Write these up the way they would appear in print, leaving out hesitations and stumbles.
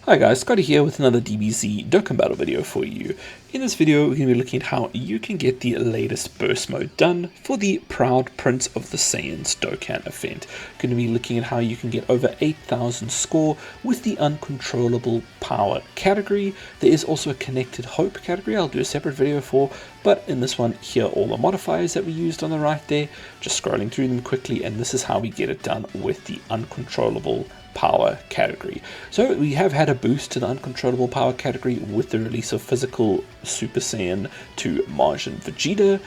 Hi guys, Scotty here with another DBZ Dokkan Battle video for you. In this video, we're going to be looking at how you can get the latest burst mode done for the Proud Prince of the Saiyans Dokkan event. Going to be looking at how you can get over 8,000 score with the Uncontrollable Power category. There is also a Connected Hope category I'll do a separate video for, but in this one, here are all the modifiers that we used on the right there. Just scrolling through them quickly, and this is how we get it done with the Uncontrollable Power category. So we have had a boost to the Uncontrollable Power category with the release of physical Super Saiyan to Majin Vegeta,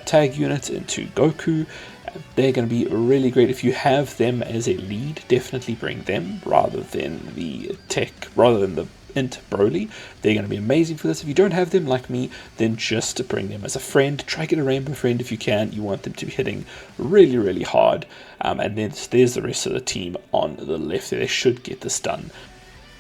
tag units into Goku. They're going to be really great. If you have them as a lead, definitely bring them rather than the Int Broly. They're going to be amazing for this. If you don't have them like me, then just bring them as a friend. Try get a rainbow friend if you can. You want them to be hitting really hard. And then there's the rest of the team on the left there. They should get this done.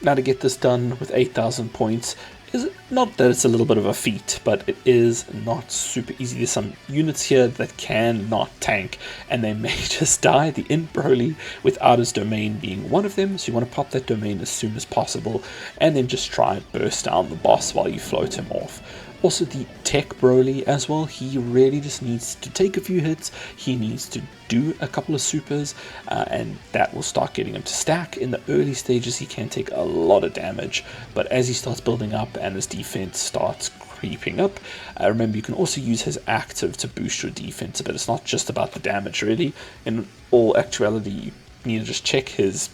Now, to get this done with 8,000 points is not that it's a little bit of a feat, but it is not super easy. There's some units here that cannot tank, and they may just die. The Int Broly without his domain being one of them, so you want to pop that domain as soon as possible, and then just try and burst down the boss while you float him off. Also, the Tech Broly as well, he really just needs to take a few hits, he needs to do a couple of supers, and that will start getting him to stack. In the early stages, he can take a lot of damage, but as he starts building up and his defense starts creeping up, remember you can also use his active to boost your defense, but it's not just about the damage really. In all actuality, you need to just check his...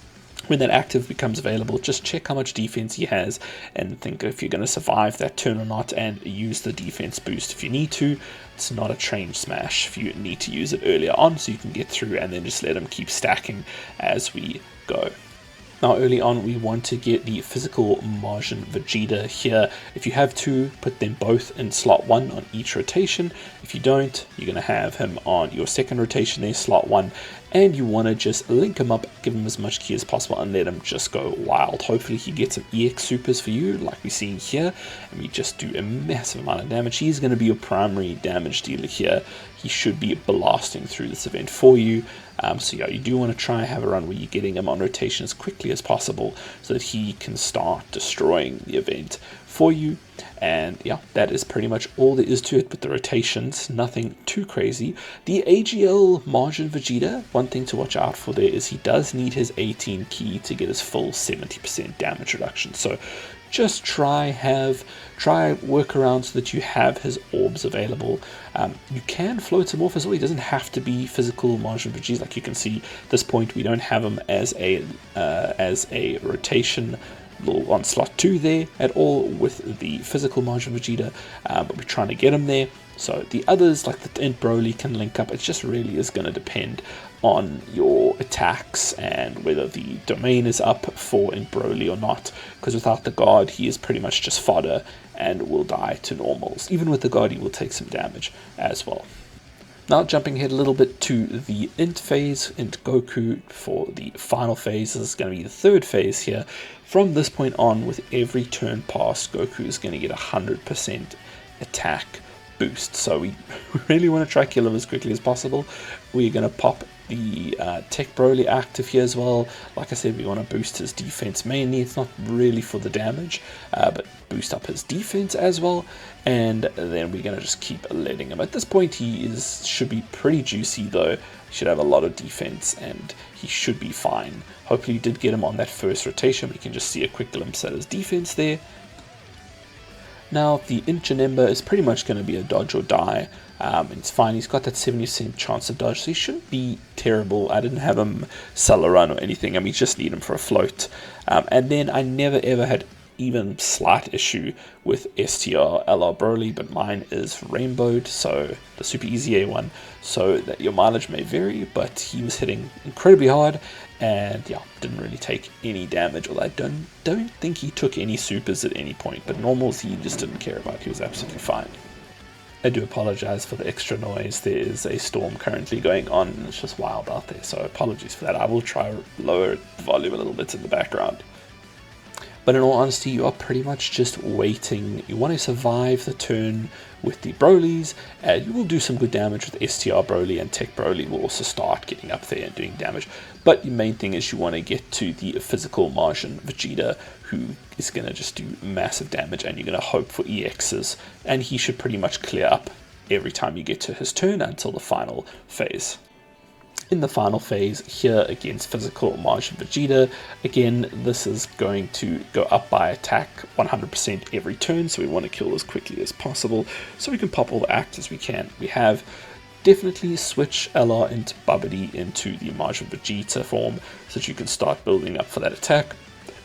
When that active becomes available, just check how much defense he has and think if you're going to survive that turn or not, and use the defense boost if you need to. It's not a train smash if you need to use it earlier on so you can get through, and then just let him keep stacking as we go. Now, early on, we want to get the physical Majin Vegeta here. If you have two, put them both in slot 1 on each rotation. If you don't, you're going to have him on your second rotation there, slot 1. And you want to just link him up, give him as much ki as possible, and let him just go wild. Hopefully he gets some EX supers for you, like we're seeing here, and we just do a massive amount of damage. He's going to be your primary damage dealer here. He should be blasting through this event for you. So yeah, you do want to try and have a run where you're getting him on rotation as quickly as possible so that he can start destroying the event for you. And yeah, that is pretty much all there is to it with the rotations, nothing too crazy. The AGL Majin Vegeta, one thing to watch out for there is he does need his 18 ki to get his full 70% damage reduction. So just try work around so that you have his orbs available. You can float him off as well. He doesn't have to be physical Majin Vegeta. Like you can see at this point, we don't have him as a rotation on slot 2 there at all with the physical Majin Vegeta, but we're trying to get him there. So the others, like the Int Broly, can link up. It just really is going to depend on your attacks and whether the domain is up for Int Broly or not, because without the guard, he is pretty much just fodder and will die to normals. Even with the guard, he will take some damage as well. Now, jumping ahead a little bit to the Int phase, Int Goku for the final phase. This is going to be the third phase here. From this point on, with every turn passed, Goku is going to get 100% attack boost. So we really want to try kill him as quickly as possible. We're going to pop the Tech Broly active here as well. Like I said, we want to boost his defense mainly. It's not really for the damage, but boost up his defense as well. And then we're going to just keep letting him. At this point, should be pretty juicy though. He should have a lot of defense and he should be fine. Hopefully you did get him on that first rotation. We can just see a quick glimpse at his defense there. Now, the Int Janemba is pretty much going to be a dodge or die. It's fine. He's got that 70% chance of dodge, so he shouldn't be terrible. I didn't have him sell a run or anything. I mean, you just need him for a float. And then I never ever had even slight issue with STR LR Broly, but mine is rainbowed, so the super easy A one, so that your mileage may vary, but he was hitting incredibly hard, and yeah, didn't really take any damage. Although I don't think he took any supers at any point, but normals he just didn't care about. He was absolutely fine. I do apologize for the extra noise. There is a storm currently going on, and it's just wild out there, so apologies for that. I will try lower the volume a little bit in the background. But in all honesty, you are pretty much just waiting. You want to survive the turn with the Brolys, and you will do some good damage with STR Broly, and Tech Broly will also start getting up there and doing damage. But the main thing is you want to get to the physical Martian Vegeta, who is going to just do massive damage, and you're going to hope for EXs, and he should pretty much clear up every time you get to his turn until the final phase. In the final phase here against physical Martian Vegeta, again, this is going to go up by attack 100% every turn, so we want to kill as quickly as possible so we can pop all the actors we can. We have definitely switch LR into Babidi into the Martian Vegeta form so that you can start building up for that attack,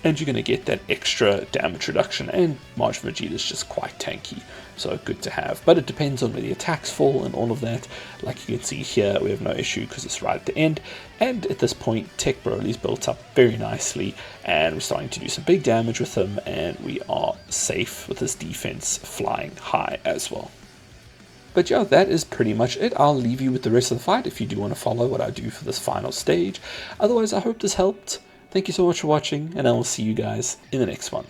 and you're going to get that extra damage reduction, and Martian Vegeta is just quite tanky, so good to have. But it depends on where the attacks fall and all of that. Like you can see here, we have no issue because it's right at the end, and at this point Tech Broly's built up very nicely, and we're starting to do some big damage with him, and we are safe with his defense flying high as well. But yeah, that is pretty much it. I'll leave you with the rest of the fight if you do want to follow what I do for this final stage. Otherwise, I hope this helped. Thank you so much for watching, and I will see you guys in the next one.